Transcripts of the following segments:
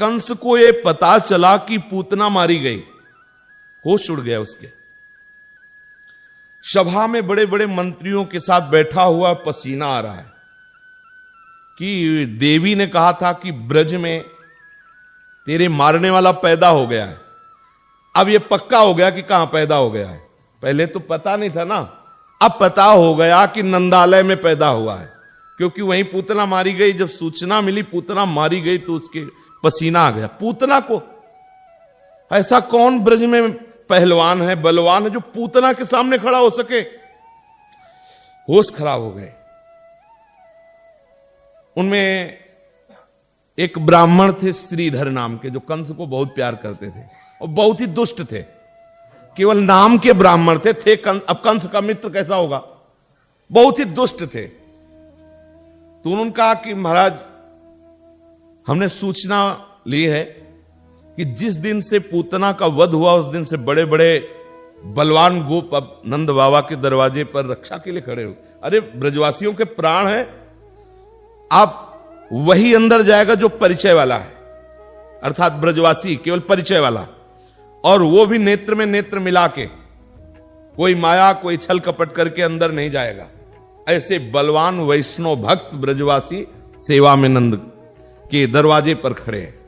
कंस को ये पता चला कि पूतना मारी गई, होश उड़ गया उसके। सभा में बड़े बड़े मंत्रियों के साथ बैठा हुआ, पसीना आ रहा है कि देवी ने कहा था कि ब्रज में तेरे मारने वाला पैदा हो गया है। अब ये पक्का हो गया कि कहां पैदा हो गया है, पहले तो पता नहीं था ना, अब पता हो गया कि नंदालय में पैदा हुआ है, क्योंकि वहीं पूतना मारी गई। जब सूचना मिली पूतना मारी गई तो उसके पसीना आ गया। पूतना को, ऐसा कौन ब्रज में पहलवान है, बलवान है, जो पूतना के सामने खड़ा हो सके। होश खराब हो गए। उनमें एक ब्राह्मण थे श्रीधर नाम के, जो कंस को बहुत प्यार करते थे और बहुत ही दुष्ट थे। केवल नाम के ब्राह्मण थे अब कंस का मित्र कैसा होगा, बहुत ही दुष्ट थे। तो उन्होंने कहा कि महाराज, हमने सूचना ली है कि जिस दिन से पूतना का वध हुआ उस दिन से बड़े बड़े बलवान गोप अब नंद बाबा के दरवाजे पर रक्षा के लिए खड़े हो। अरे ब्रजवासियों के प्राण हैं, आप वही अंदर जाएगा जो परिचय वाला है, अर्थात ब्रजवासी केवल परिचय वाला, और वो भी नेत्र में नेत्र मिला के, कोई माया कोई छल कपट करके अंदर नहीं जाएगा। ऐसे बलवान वैष्णव भक्त ब्रजवासी सेवा में नंद के दरवाजे पर खड़े हैं।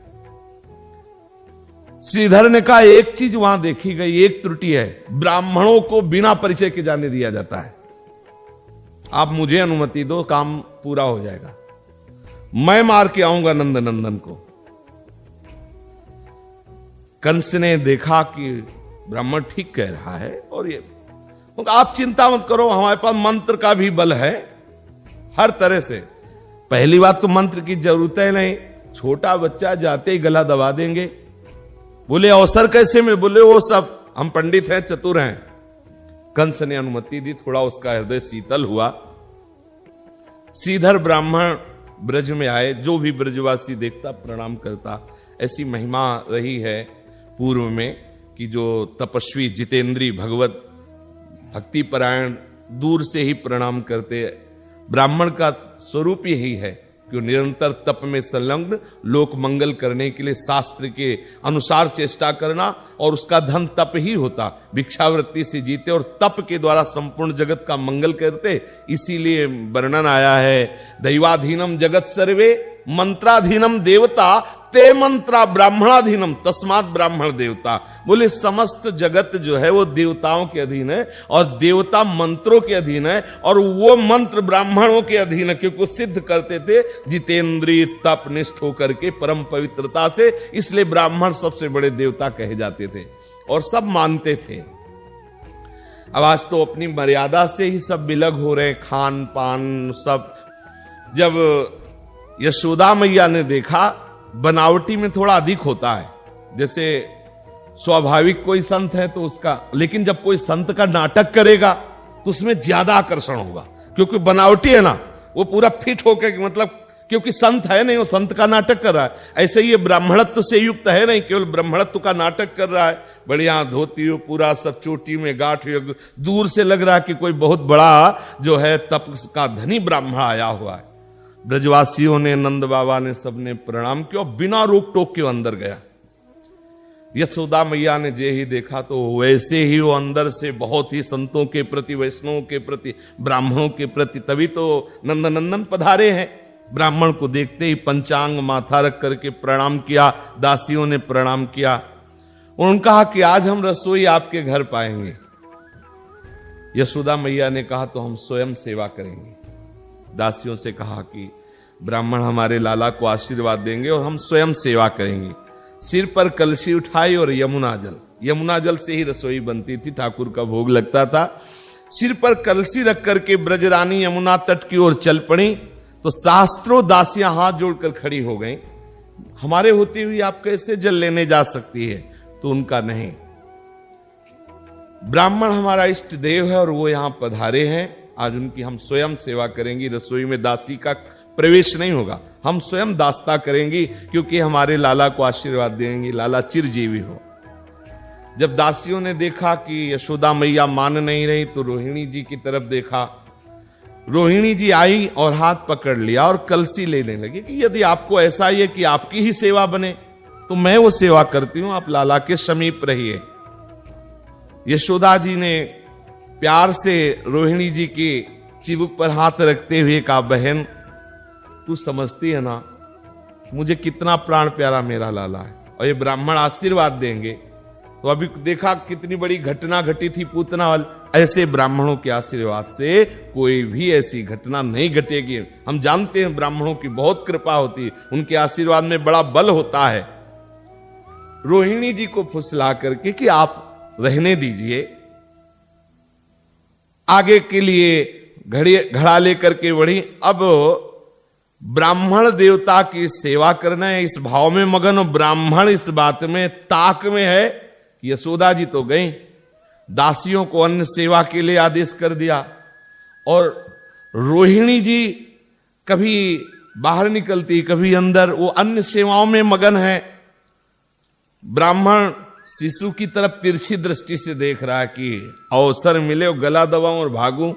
श्रीधर ने कहा एक चीज वहां देखी गई, एक त्रुटि है, ब्राह्मणों को बिना परिचय के जाने दिया जाता है। आप मुझे अनुमति दो, काम पूरा हो जाएगा, मैं मार के आऊंगा नंद नंदन को। कंस ने देखा कि ब्राह्मण ठीक कह रहा है, और ये आप चिंता मत करो, हमारे पास मंत्र का भी बल है हर तरह से। पहली बात तो मंत्र की जरूरत है नहीं, छोटा बच्चा जाते ही गला दबा देंगे। बोले अवसर कैसे में, बोले वो सब हम पंडित हैं, चतुर हैं। कंस ने अनुमति दी, थोड़ा उसका हृदय शीतल हुआ। श्रीधर ब्राह्मण ब्रज में आए, जो भी ब्रजवासी देखता प्रणाम करता। ऐसी महिमा रही है पूर्व में कि जो तपस्वी जितेंद्री भगवत भक्ति परायण दूर से ही प्रणाम करते। ब्राह्मण का स्वरूप यही है कि निरंतर तप में संलग्न, लोक मंगल करने के लिए शास्त्र के अनुसार चेष्टा करना, और उसका धन तप ही होता। भिक्षावृत्ति से जीते और तप के द्वारा संपूर्ण जगत का मंगल करते। इसीलिए वर्णन आया है, दैवाधीनम जगत सर्वे मंत्राधीनम देवता ते मंत्रा ब्राह्मणाधीनम तस्मात् ब्राह्मण देवता। बोले समस्त जगत जो है वो देवताओं के अधीन है और देवता मंत्रों के अधीन है, और वो मंत्र ब्राह्मणों के अधीन है, क्योंकि सिद्ध करते थे जितेंद्रिय तप निष्ठ होकर के परम पवित्रता से। इसलिए ब्राह्मण सबसे बड़े देवता कहे जाते थे और सब मानते थे। अब आज तो अपनी मर्यादा से ही सब विलग हो रहे, खान पान सब। जब यशोदा मैया ने देखा बनावटी में थोड़ा अधिक होता है, जैसे स्वाभाविक कोई संत है तो उसका, लेकिन जब कोई संत का नाटक करेगा तो उसमें ज्यादा आकर्षण होगा, क्योंकि बनावटी है ना, वो पूरा फिट होकर, मतलब क्योंकि संत है नहीं, वो संत का नाटक कर रहा है। ऐसे ही ये ब्राह्मणत्व से युक्त है नहीं, केवल ब्राह्मणत्व का नाटक कर रहा है। बढ़िया धोती हो, पूरा सब चोटी में गांठ, दूर से लग रहा है कि कोई बहुत बड़ा जो है तप का धनी ब्राह्मण आया हुआ है। ब्रजवासियों ने, नंद बाबा ने, सबने प्रणाम किया, बिना रोक टोक के अंदर गया। यशोदा मैया ने जे ही देखा तो वैसे ही वो अंदर से बहुत ही संतों के प्रति, वैष्णवों के प्रति, ब्राह्मणों के प्रति, तभी तो नंद नंदन पधारे हैं। ब्राह्मण को देखते ही पंचांग माथा रख करके प्रणाम किया, दासियों ने प्रणाम किया। उन्होंने कहा कि आज हम रसोई आपके घर पाएंगे। यशोदा मैया ने कहा तो हम स्वयं सेवा करेंगे। दासियों से कहा कि ब्राह्मण हमारे लाला को आशीर्वाद देंगे और हम स्वयं सेवा करेंगे। सिर पर कलशी उठाई और यमुना जल से ही रसोई बनती थी, ठाकुर का भोग लगता था। सिर पर कलशी रख करके ब्रजरानी यमुना तट की ओर चल पड़ी तो शास्त्रों दासियां हाथ जोड़कर खड़ी हो गईं। हमारे होते हुए आप कैसे जल लेने जा सकती है? तो उनका नहीं, ब्राह्मण हमारा इष्ट देव है और वो यहां पधारे हैं, आज उनकी हम स्वयं सेवा करेंगी। रसोई में दासी का प्रवेश नहीं होगा, हम स्वयं दास्ता करेंगी, क्योंकि हमारे लाला को आशीर्वाद देंगी, लाला चिरजीवी हो। जब दासियों ने देखा कि यशोदा मैया मान नहीं रही तो रोहिणी जी की तरफ देखा। रोहिणी जी आई और हाथ पकड़ लिया और कलसी लेने लगी कि यदि आपको ऐसा ही है कि आपकी ही सेवा बने तो मैं वो सेवा करती हूं, आप लाला के समीप रहिए। यशोदा जी ने प्यार से रोहिणी जी की चिबुक पर हाथ रखते हुए कहा, बहन तू समझती है ना मुझे कितना प्राण प्यारा मेरा लाला है, और ये ब्राह्मण आशीर्वाद देंगे। तो अभी देखा कितनी बड़ी घटना घटी थी पूतनावल, ऐसे ब्राह्मणों के आशीर्वाद से कोई भी ऐसी घटना नहीं घटेगी। हम जानते हैं ब्राह्मणों की बहुत कृपा होती है, उनके आशीर्वाद में बड़ा बल होता है। रोहिणी जी को फुसला करके कि आप रहने दीजिए, आगे के लिए घड़ा लेकर के बढ़ी। अब ब्राह्मण देवता की सेवा करना है इस भाव में मगन, और ब्राह्मण इस बात में ताक में है कि यशोदा जी तो गई, दासियों को अन्न सेवा के लिए आदेश कर दिया, और रोहिणी जी कभी बाहर निकलती कभी अंदर, वो अन्य सेवाओं में मगन है। ब्राह्मण शिशु की तरफ तिरछी दृष्टि से देख रहा है कि अवसर मिले और गला दबाऊं और भागूं।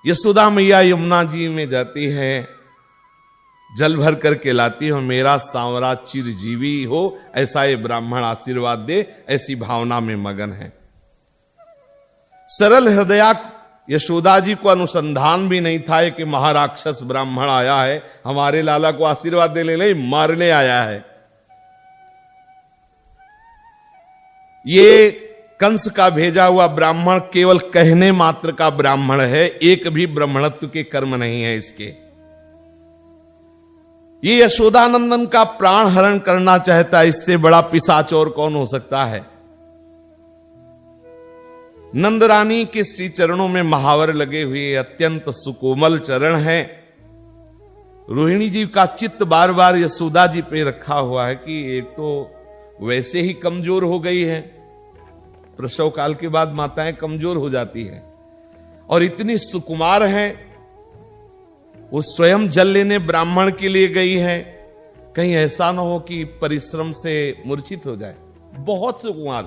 यशोदा मैया यमुना जी में जाती है, जल भर करके लाती हो, मेरा सांवरा चिरजीवी हो ऐसा ये ब्राह्मण आशीर्वाद दे, ऐसी भावना में मगन है। सरल हृदया यशोदा जी को अनुसंधान भी नहीं था कि महाराक्षस ब्राह्मण आया है, हमारे लाला को आशीर्वाद देने नहीं मारने आया है। ये कंस का भेजा हुआ ब्राह्मण केवल कहने मात्र का ब्राह्मण है, एक भी ब्राह्मणत्व के कर्म नहीं है इसके। ये यशोदानंदन का प्राण हरण करना चाहता है, इससे बड़ा पिशाच और कौन हो सकता है। नंदरानी के श्री चरणों में महावर लगे हुए अत्यंत सुकोमल चरण हैं। रोहिणी जी का चित्त बार बार यशोदा जी पे रखा हुआ है कि एक तो वैसे ही कमजोर हो गई है, प्रसव काल के बाद माताएं कमजोर हो जाती हैं, और इतनी सुकुमार है, वो स्वयं जल लेने ब्राह्मण के लिए गई है, कहीं ऐसा ना हो कि परिश्रम से मूर्छित हो जाए। बहुत सुकुमार,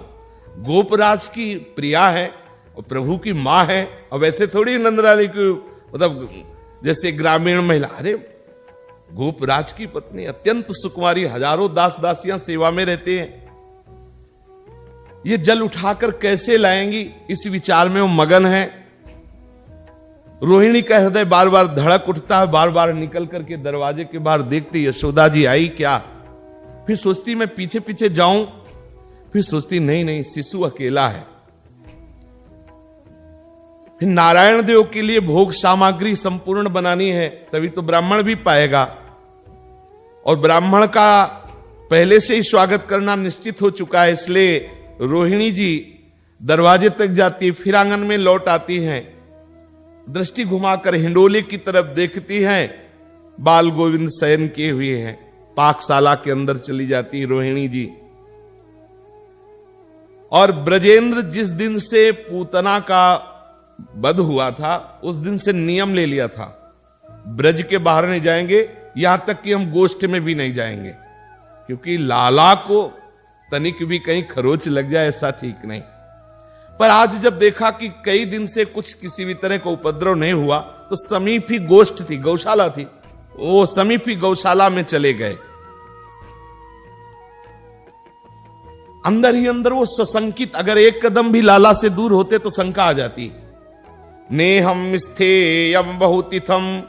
गोपराज की प्रिया है और प्रभु की मां है, और वैसे थोड़ी नंदरानी की मतलब जैसे ग्रामीण महिला, अरे गोपराज की पत्नी अत्यंत सुकुमारी, हजारों दास दासियां सेवा में रहते हैं, ये जल उठाकर कैसे लाएंगी इस विचार में वो मगन है। रोहिणी का हृदय बार बार धड़क उठता है, बार बार निकल करके दरवाजे के बाहर देखती यशोदा जी आई क्या, फिर सोचती मैं पीछे पीछे जाऊं, फिर सोचती नहीं नहीं शिशु अकेला है। फिर नारायण देव के लिए भोग सामग्री संपूर्ण बनानी है, तभी तो ब्राह्मण भी पाएगा, और ब्राह्मण का पहले से ही स्वागत करना निश्चित हो चुका है। इसलिए रोहिणी जी दरवाजे तक जाती है, फिर आंगन में लौट आती हैं, दृष्टि घुमाकर हिंडोले की तरफ देखती हैं, बाल गोविंद शयन किए हुए हैं। पाकशाला के अंदर चली जाती है रोहिणी जी। और ब्रजेंद्र जिस दिन से पूतना का वध हुआ था उस दिन से नियम ले लिया था, ब्रज के बाहर नहीं जाएंगे, यहां तक कि हम गोष्ठ में भी नहीं जाएंगे, क्योंकि लाला को तनिक भी कहीं खरोच लग जाए ऐसा ठीक नहीं। पर आज जब देखा कि कई दिन से कुछ किसी भी तरह का उपद्रव नहीं हुआ, तो समीप ही गोष्ठ थी, गौशाला थी, वो समीप ही गौशाला में चले गए। अंदर ही अंदर वो सशंकित, अगर एक कदम भी लाला से दूर होते तो शंका आ जाती। नेहम स्थेयम बहुतिथम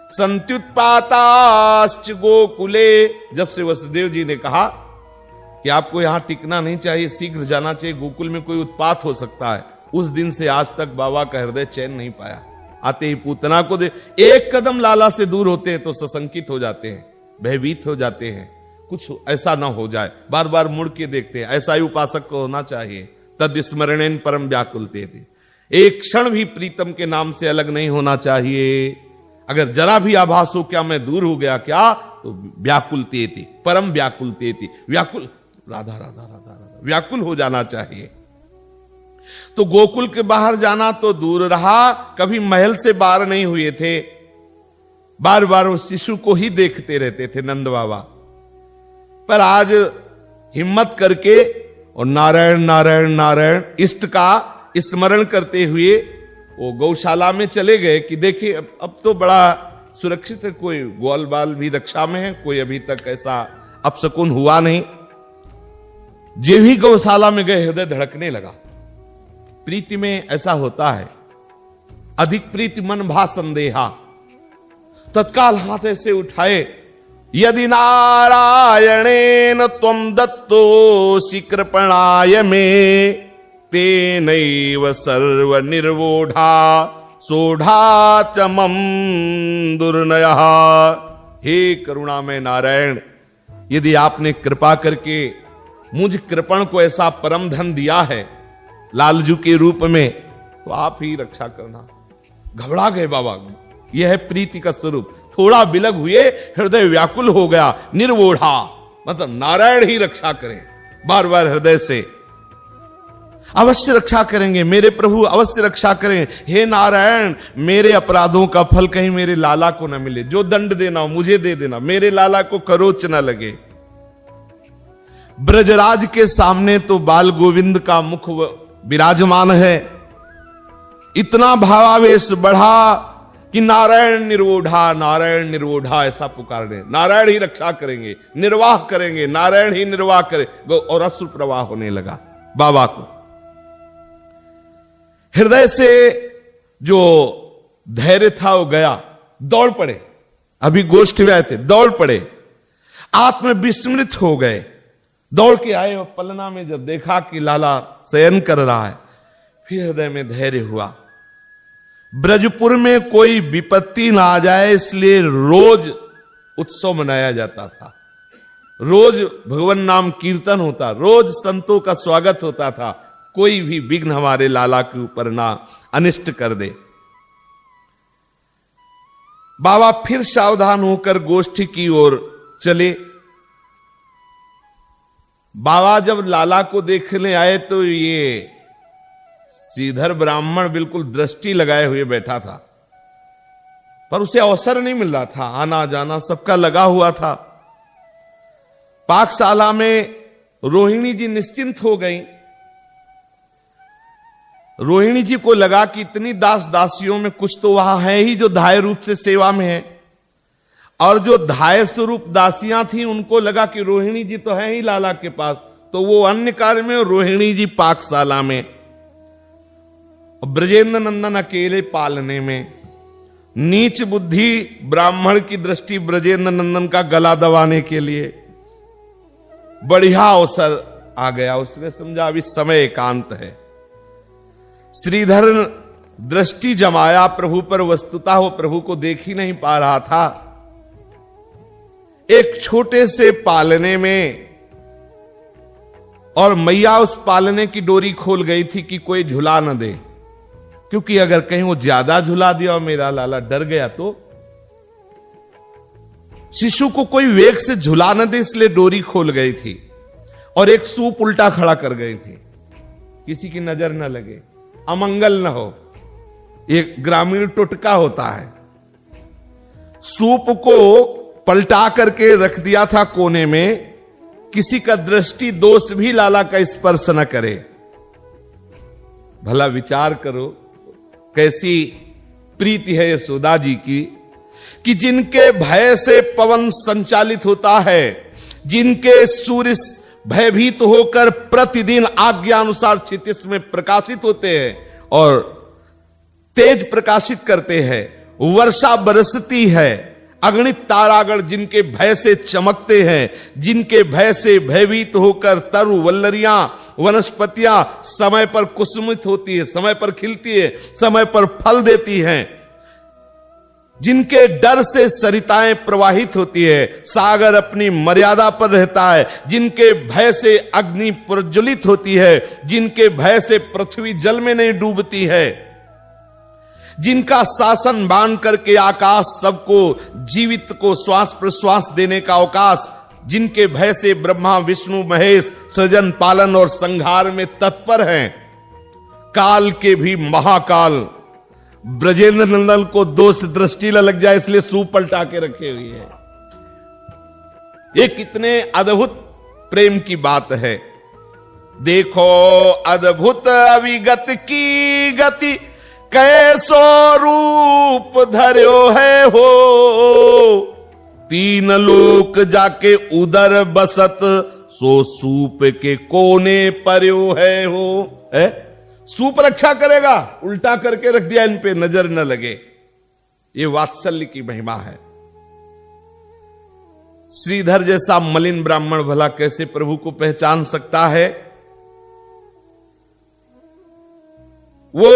संत्युत्पाताश्च गोकुले, जब से वसुदेव जी ने कहा कि आपको यहां टिकना नहीं चाहिए, शीघ्र जाना चाहिए, गोकुल में कोई उत्पात हो सकता है, उस दिन से आज तक बाबा का हृदय चैन नहीं पाया। आते ही पूतना को एक कदम लाला से दूर होते हैं तो सशंकित हो जाते हैं, भयभीत हो जाते हैं, कुछ ऐसा ना हो जाए, बार बार मुड़ के देखते हैं। ऐसा ही उपासक को होना चाहिए। तद स्मरणेन परम व्याकुलते थे, एक क्षण भी प्रीतम के नाम से अलग नहीं होना चाहिए। अगर जरा भी आभास हो क्या मैं दूर हो गया क्या, तो व्याकुलते थे, परम व्याकुलते थे, व्याकुल राधा राधा राधा राधा व्याकुल हो जाना चाहिए। तो गोकुल के बाहर जाना तो दूर रहा, कभी महल से बाहर नहीं हुए थे, बार बार वो शिशु को ही देखते रहते थे नंद बाबा। पर आज हिम्मत करके और नारायण नारायण नारायण इष्ट का स्मरण करते हुए वो गौशाला में चले गए कि देखिए अब तो बड़ा सुरक्षित है, कोई ग्वाल बाल भी रक्षा में है, कोई अभी तक ऐसा अपशकुन हुआ नहीं। जे भी गौशाला में गए हृदय धड़कने लगा। प्रीति में ऐसा होता है, अधिक प्रीति मन भा संदेहा। तत्काल हाथ ऐसे उठाए, यदि नारायणेन त्वं दत्तोऽसि कृपणाय मे तेनैव सर्व निर्वोढा सोढ़ा च मम दुर्नयः। हे करुणामय नारायण, यदि आपने कृपा करके मुझ कृपण को ऐसा परम धन दिया है लालजू के रूप में, तो आप ही रक्षा करना। घबरा गए बाबा, यह है प्रीति का स्वरूप। थोड़ा बिलग हुए, हृदय व्याकुल हो गया। निर्वोढ़ा मतलब नारायण ही रक्षा करें। बार बार हृदय से अवश्य रक्षा करेंगे मेरे प्रभु, अवश्य रक्षा करें। हे नारायण, मेरे अपराधों का फल कहीं मेरे लाला को न मिले। जो दंड देना हो मुझे दे देना, मेरे लाला को खरोच न लगे। ब्रजराज के सामने तो बाल गोविंद का मुख विराजमान है। इतना भावावेश बढ़ा कि नारायण निर्वोढ़ा ऐसा पुकारने। नारायण ही रक्षा करेंगे, निर्वाह करेंगे, नारायण ही निर्वाह करे। और अश्रु प्रवाह होने लगा बाबा को। हृदय से जो धैर्य था वो गया, दौड़ पड़े। अभी गोष्ठ में आए थे, दौड़ पड़े, आत्मविस्मृत हो गए। दौड़ के आए और पलना में जब देखा कि लाला शयन कर रहा है, फिर हृदय में धैर्य हुआ। ब्रजपुर में कोई विपत्ति ना आ जाए इसलिए रोज उत्सव मनाया जाता था। रोज भगवान नाम कीर्तन होता, रोज संतों का स्वागत होता था। कोई भी विघ्न हमारे लाला के ऊपर ना अनिष्ट कर दे। बाबा फिर सावधान होकर गोष्ठी की ओर चले। बाबा जब लाला को देखने आए तो ये श्रीधर ब्राह्मण बिल्कुल दृष्टि लगाए हुए बैठा था, पर उसे अवसर नहीं मिल रहा था। आना जाना सबका लगा हुआ था। पाकशाला में रोहिणी जी निश्चिंत हो गई। रोहिणी जी को लगा कि इतनी दास दासियों में कुछ तो वहां है ही जो धाय रूप से सेवा में है, और जो धाय स्वरूप दासियां थी उनको लगा कि रोहिणी जी तो है ही लाला के पास, तो वो अन्य कार्य में और रोहिणी जी पाकशाला में। ब्रजेंद्र नंदन अकेले पालने में। नीच बुद्धि ब्राह्मण की दृष्टि ब्रजेंद्र नंदन का गला दबाने के लिए। बढ़िया अवसर आ गया। उसने समझा अभी समय एकांत है। श्रीधर दृष्टि जमाया प्रभु पर। वस्तुतः वो प्रभु को देख ही नहीं पा रहा था। एक छोटे से पालने में, और मैया उस पालने की डोरी खोल गई थी कि कोई झुला न दे, क्योंकि अगर कहीं वो ज्यादा झुला दिया और मेरा लाला डर गया तो शिशु को कोई वेग से झुला न दे, इसलिए डोरी खोल गई थी और एक सूप उल्टा खड़ा कर गई थी, किसी की नजर न लगे, अमंगल न हो। एक ग्रामीण टुटका होता है। सूप को पलटा करके रख दिया था कोने में, किसी का दृष्टि दोष भी लाला का स्पर्श न करे। भला विचार करो कैसी प्रीति है यशोदा जी की, कि जिनके भय से पवन संचालित होता है, जिनके सूर्य भयभीत होकर प्रतिदिन आज्ञा अनुसार क्षितिज में प्रकाशित होते हैं और तेज प्रकाशित करते हैं, वर्षा बरसती है, अगणित तारागण जिनके भय से चमकते हैं, जिनके भय से भयभीत होकर तरु वल्लरियां वनस्पतियां समय पर कुसुमित होती है, समय पर खिलती है, समय पर फल देती हैं, जिनके डर से सरिताएं प्रवाहित होती है, सागर अपनी मर्यादा पर रहता है, जिनके भय से अग्नि प्रज्वलित होती है, जिनके भय से पृथ्वी जल में नहीं डूबती है, जिनका शासन बांध करके आकाश सबको जीवित को श्वास प्रश्वास देने का अवकाश, जिनके भय से ब्रह्मा विष्णु महेश सृजन पालन और संहार में तत्पर हैं, काल के भी महाकाल ब्रजेंद्र नंदन को दोष दृष्टि न लग जाए इसलिए सूप पलटा के रखे हुए हैं। ये कितने अद्भुत प्रेम की बात है। देखो अद्भुत अविगत की गति, कैसो रूप धर्यो है हो, तीन लोक जाके उदर बसत, सो सूप के कोने पर्यो है हो। सूप रक्षा करेगा, उल्टा करके रख दिया, इन पे नजर न लगे। ये वात्सल्य की महिमा है। श्रीधर जैसा मलिन ब्राह्मण भला कैसे प्रभु को पहचान सकता है? वो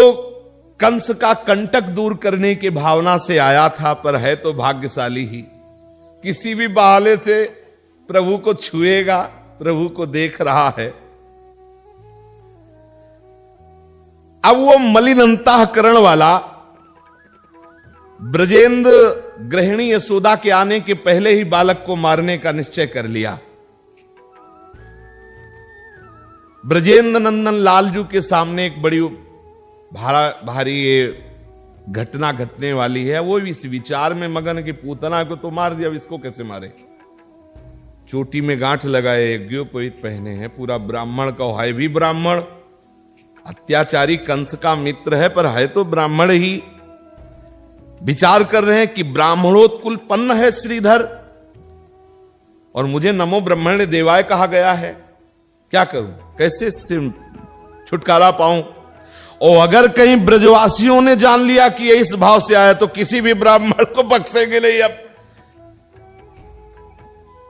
कंस का कंटक दूर करने की भावना से आया था, पर है तो भाग्यशाली ही। किसी भी बहाने से प्रभु को छुएगा, प्रभु को देख रहा है। अब वो मलिन अंतःकरण वाला ब्रजेंद्र गृहिणी यशोदा के आने के पहले ही बालक को मारने का निश्चय कर लिया। ब्रजेंद्र नंदन लालजू के सामने एक बड़ी भारी ये घटना घटने वाली है। वो इस विचार में मगन कि पूतना को तो मार दिया, अब इसको कैसे मारे। चोटी में गांठ लगाए, यज्ञोपवीत पहने हैं, पूरा ब्राह्मण का है भी ब्राह्मण, अत्याचारी कंस का मित्र है, पर है तो ब्राह्मण ही। विचार कर रहे हैं कि ब्राह्मणोत्कुलपन्न है श्रीधर, और मुझे नमो ब्रह्मण्य देवाय कहा गया है। क्या करूं, कैसे इससे छुटकारा पाऊं? और अगर कहीं ब्रजवासियों ने जान लिया कि ये इस भाव से आया, तो किसी भी ब्राह्मण को बख्शेंगे नहीं। अब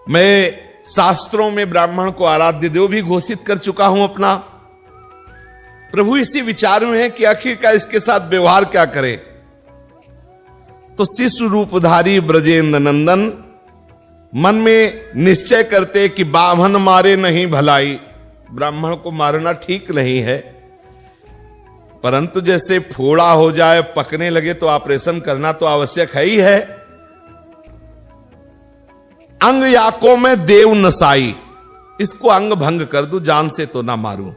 मैं शास्त्रों में ब्राह्मण को आराध्य देव भी घोषित कर चुका हूं अपना। प्रभु इसी विचार में है कि आखिरकार इसके साथ व्यवहार क्या करे। तो शिशु रूपधारी ब्रजेंद्र नंदन मन में निश्चय करते कि बाभन मारे नहीं भलाई, ब्राह्मण को मारना ठीक नहीं है, परंतु जैसे फोड़ा हो जाए, पकने लगे तो ऑपरेशन करना तो आवश्यक है ही है। अंग याकों में देव नसाई, इसको अंग भंग कर दूं, जान से तो ना मारूं।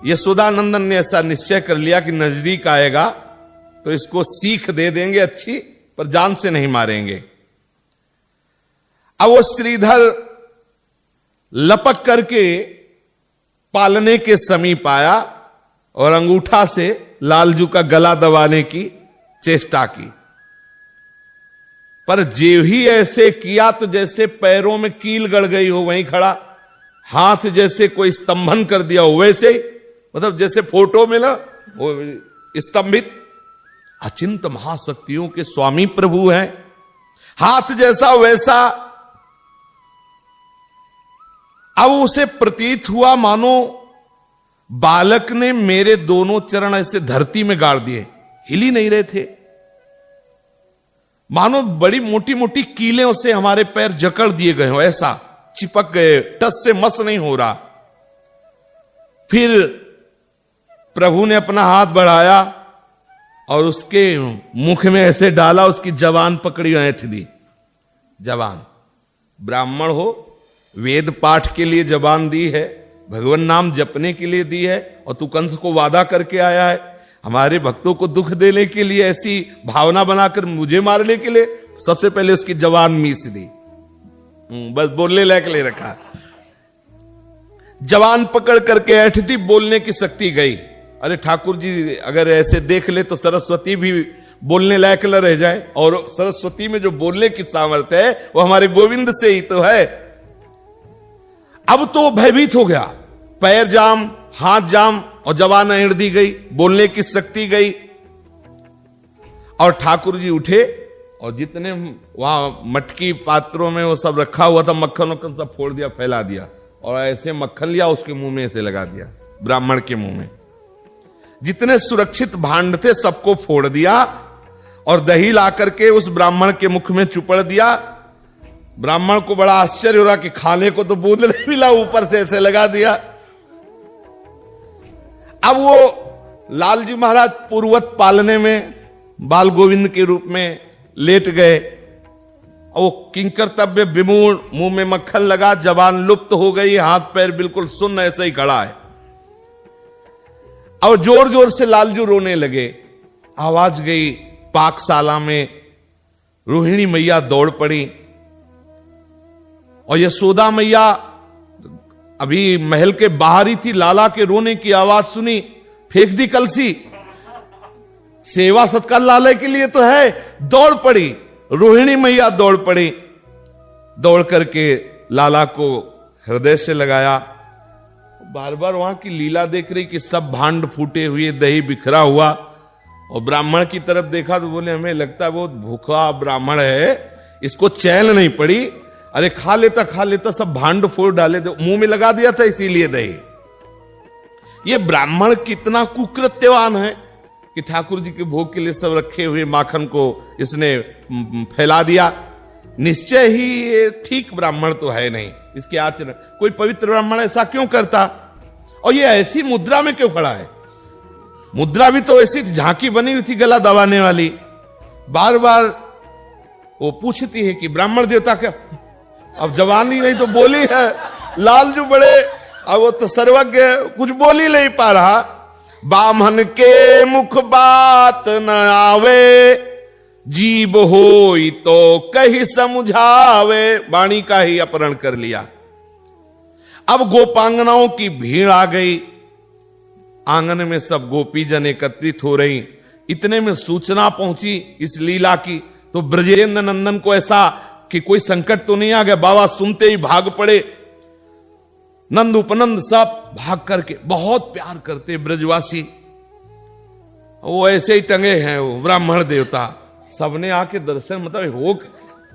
यशोदानंदन ने ऐसा निश्चय कर लिया कि नजदीक आएगा तो इसको सीख दे देंगे अच्छी, पर जान से नहीं मारेंगे। अब वो श्रीधर लपक करके पालने के समीप आया और अंगूठा से लालजू का गला दबाने की चेष्टा की, पर जो ही ऐसे किया तो जैसे पैरों में कील गड़ गई हो वहीं खड़ा, हाथ जैसे कोई स्तंभन कर दिया हो वैसे, मतलब जैसे फोटो में ना वो स्तंभित। अचिंत महाशक्तियों के स्वामी प्रभु हैं, हाथ जैसा वैसा। अब उसे प्रतीत हुआ मानो बालक ने मेरे दोनों चरण ऐसे धरती में गाड़ दिए, हिल ही नहीं रहे थे, मानो बड़ी मोटी मोटी कीलें से हमारे पैर जकड़ दिए गए हो, ऐसा चिपक गए, टस से मस नहीं हो रहा। फिर प्रभु ने अपना हाथ बढ़ाया और उसके मुख में ऐसे डाला, उसकी जबान पकड़ी, ऐंठ दी। जबान, ब्राह्मण हो, वेद पाठ के लिए जबान दी है, भगवान नाम जपने के लिए दी है, और तू कंस को वादा करके आया है हमारे भक्तों को दुख देने के लिए, ऐसी भावना बनाकर मुझे मारने के लिए। सबसे पहले उसकी जबान मीस दी, बस बोलने लायक ले रखा। जबान पकड़ करके ऐंठ दी, बोलने की शक्ति गई। अरे ठाकुर जी अगर ऐसे देख ले तो सरस्वती भी बोलने लायक न रह जाए, और सरस्वती में जो बोलने की सामर्थ्य है वो हमारे गोविंद से ही तो है। अब तो भयभीत हो गया, पैर जाम, हाथ जाम, और जबान ऐंठ दी गई, बोलने की शक्ति गई। और ठाकुर जी उठे और जितने वहां मटकी पात्रों में वो सब रखा हुआ था, मक्खन वक्खन सब फोड़ दिया, फैला दिया, और ऐसे मक्खन लिया उसके मुंह में ऐसे लगा दिया, ब्राह्मण के मुंह में। जितने सुरक्षित भांड थे सबको फोड़ दिया और दही ला करके उस ब्राह्मण के मुख में चुपड़ दिया। ब्राह्मण को बड़ा आश्चर्य हो रहा कि खाने को तो बूंद नहीं मिला, ऊपर से ऐसे लगा दिया। अब वो लालजी महाराज पूर्वत पालने में बाल गोविंद के रूप में लेट गए, और वो किंकर्तव्य विमूढ़, मुंह में मक्खन लगा, जबान लुप्त हो गई, हाथ पैर बिल्कुल सुन्न ऐसे ही खड़ा है। और जोर जोर से लालजू रोने लगे। आवाज गई पाकशाला में, रोहिणी मैया दौड़ पड़ी, और यशोदा मैया अभी महल के बाहर ही थी, लाला के रोने की आवाज सुनी, फेंक दी कलसी, सेवा सत्कार लाले के लिए तो है। दौड़ पड़ी, रोहिणी मैया दौड़ पड़ी, दौड़ करके लाला को हृदय से लगाया। बार बार वहां की लीला देख रही कि सब भांड फूटे हुए, दही बिखरा हुआ, और ब्राह्मण की तरफ देखा तो बोले हमें लगता है बहुत भूखा ब्राह्मण है, इसको चैन नहीं पड़ी। अरे खा लेता सब भांड फोड़ डाले थे, मुंह में लगा दिया था इसीलिए दही। ये ब्राह्मण कितना कुकृत्यवान है कि ठाकुर जी के भोग के लिए सब रखे हुए माखन को इसने फैला दिया। निश्चय ही ये ठीक ब्राह्मण तो है नहीं, इसके आचरण, कोई पवित्र ब्राह्मण ऐसा क्यों करता? और ये ऐसी मुद्रा में क्यों खड़ा है? मुद्रा भी तो ऐसी झांकी बनी हुई थी गला दबाने वाली। बार बार वो पूछती है कि ब्राह्मण देवता क्या, अब जवानी नहीं तो बोली है, लालजू बड़े, अब वो तो सर्वज्ञ, कुछ बोल ही नहीं पा रहा। बामन के मुख बात न आवे, जीव होई तो कही समझावे, वाणी का ही अपहरण कर लिया। अब गोपांगनाओं की भीड़ आ गई, आंगन में सब गोपीजन एकत्रित हो रही। इतने में सूचना पहुंची इस लीला की, तो ब्रजेंद्र नंदन को ऐसा कि कोई संकट तो नहीं आ गया। बाबा सुनते ही भाग पड़े, नंद उपनंद सब भाग करके, बहुत प्यार करते ब्रजवासी, वो ऐसे ही टंगे हैं वो ब्राह्मण देवता। सबने आके दर्शन, मतलब हो,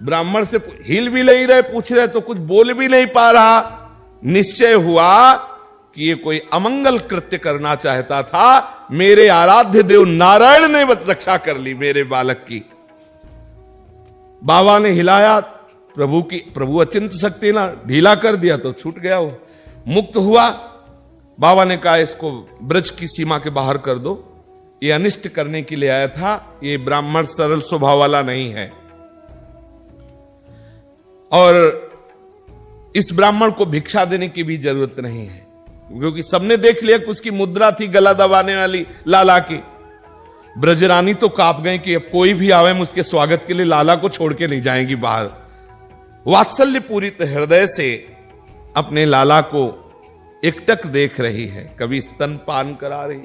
ब्राह्मण से हिल भी नहीं रहे, पूछ रहे तो कुछ बोल भी नहीं पा रहा। निश्चय हुआ कि ये कोई अमंगल कृत्य करना चाहता था। मेरे आराध्य देव नारायण ने रक्षा कर ली मेरे बालक की। बाबा ने हिलाया, प्रभु अचिंत शक्ति ना, ढीला कर दिया तो छूट गया, वो मुक्त हुआ। बाबा ने कहा इसको ब्रज की सीमा के बाहर कर दो, ये अनिष्ट करने के लिए आया था, ये ब्राह्मण सरल स्वभाव वाला नहीं है। और इस ब्राह्मण को भिक्षा देने की भी जरूरत नहीं है, क्योंकि सबने देख लिया कि उसकी मुद्रा थी गला दबाने वाली लाला की। ब्रजरानी तो कांप गए कि अब कोई भी आवे उसके स्वागत के लिए लाला को छोड़ के नहीं जाएंगी बाहर। वात्सल्य पूरित हृदय से अपने लाला को एकटक देख रही है, कभी स्तनपान करा रही,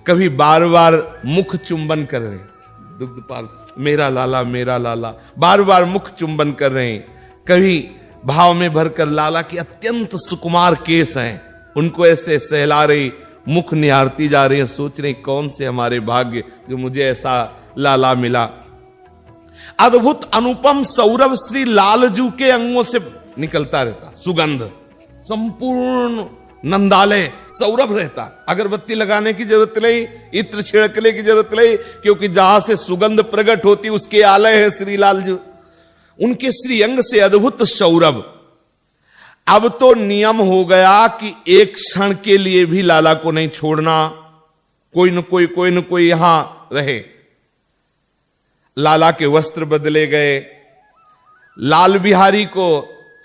कभी बार बार मुख चुंबन कर रहे, दुग्धपान, मेरा लाला, बार बार मुख चुंबन कर रहे हैं। कभी भाव में भरकर लाला के अत्यंत सुकुमार केस हैं, उनको ऐसे सहला रही, मुख निहारती जा रही है, सोच रही कौन से हमारे भाग्य जो मुझे ऐसा लाला मिला। अद्भुत अनुपम सौरभ श्री लालजू के अंगों से निकलता रहता, सुगंध संपूर्ण नंदालय सौरभ रहता। अगरबत्ती लगाने की जरूरत नहीं, इत्र छिड़कने की जरूरत नहीं, क्योंकि जहां से सुगंध प्रकट होती उसके आलय है श्री लालजू। उनके श्री अंग से अद्भुत सौरभ। अब तो नियम हो गया कि एक क्षण के लिए भी लाला को नहीं छोड़ना, कोई न कोई यहां रहे। लाला के वस्त्र बदले गए, लाल बिहारी को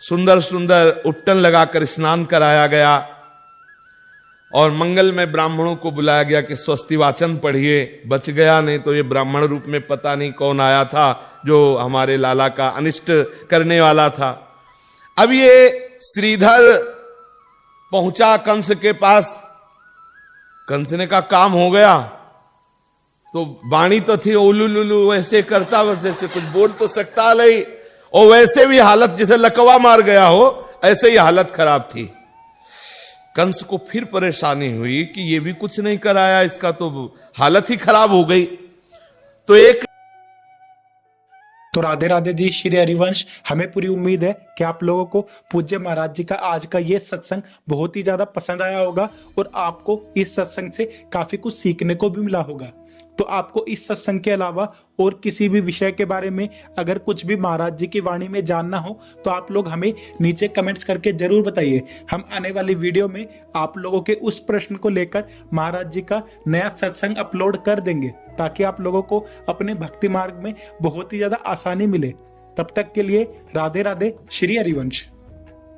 सुंदर सुंदर उट्टन लगाकर स्नान कराया गया, और मंगल में ब्राह्मणों को बुलाया गया कि स्वस्ति वाचन पढ़िए। बच गया, नहीं तो ये ब्राह्मण रूप में पता नहीं कौन आया था जो हमारे लाला का अनिष्ट करने वाला था। अब ये श्रीधर पहुंचा कंस के पास, कंस ने कहा काम हो गया, तो वाणी तो थी उलुलुलु वैसे करता, वैसे कुछ बोल तो सकता नहीं, और वैसे भी हालत जैसे लकवा मार गया हो ऐसे ही हालत खराब थी। कंस को फिर परेशानी हुई कि ये भी कुछ नहीं कराया, इसका तो हालत ही खराब हो गई। तो राधे राधे जी, श्री हरिवंश। हमें पूरी उम्मीद है कि आप लोगों को पूज्य महाराज जी का आज का ये सत्संग बहुत ही ज्यादा पसंद आया होगा, और आपको इस सत्संग से काफी कुछ सीखने को भी मिला होगा। तो आपको इस सत्संग के अलावा और किसी भी विषय के बारे में अगर कुछ भी महाराज जी की वाणी में जानना हो तो आप लोग हमें नीचे कमेंट्स करके जरूर बताइए। हम आने वाली वीडियो में आप लोगों के उस प्रश्न को लेकर महाराज जी का नया सत्संग अपलोड कर देंगे, ताकि आप लोगों को अपने भक्ति मार्ग में बहुत ही ज्यादा आसानी मिले। तब तक के लिए राधे राधे, श्री हरिवंश।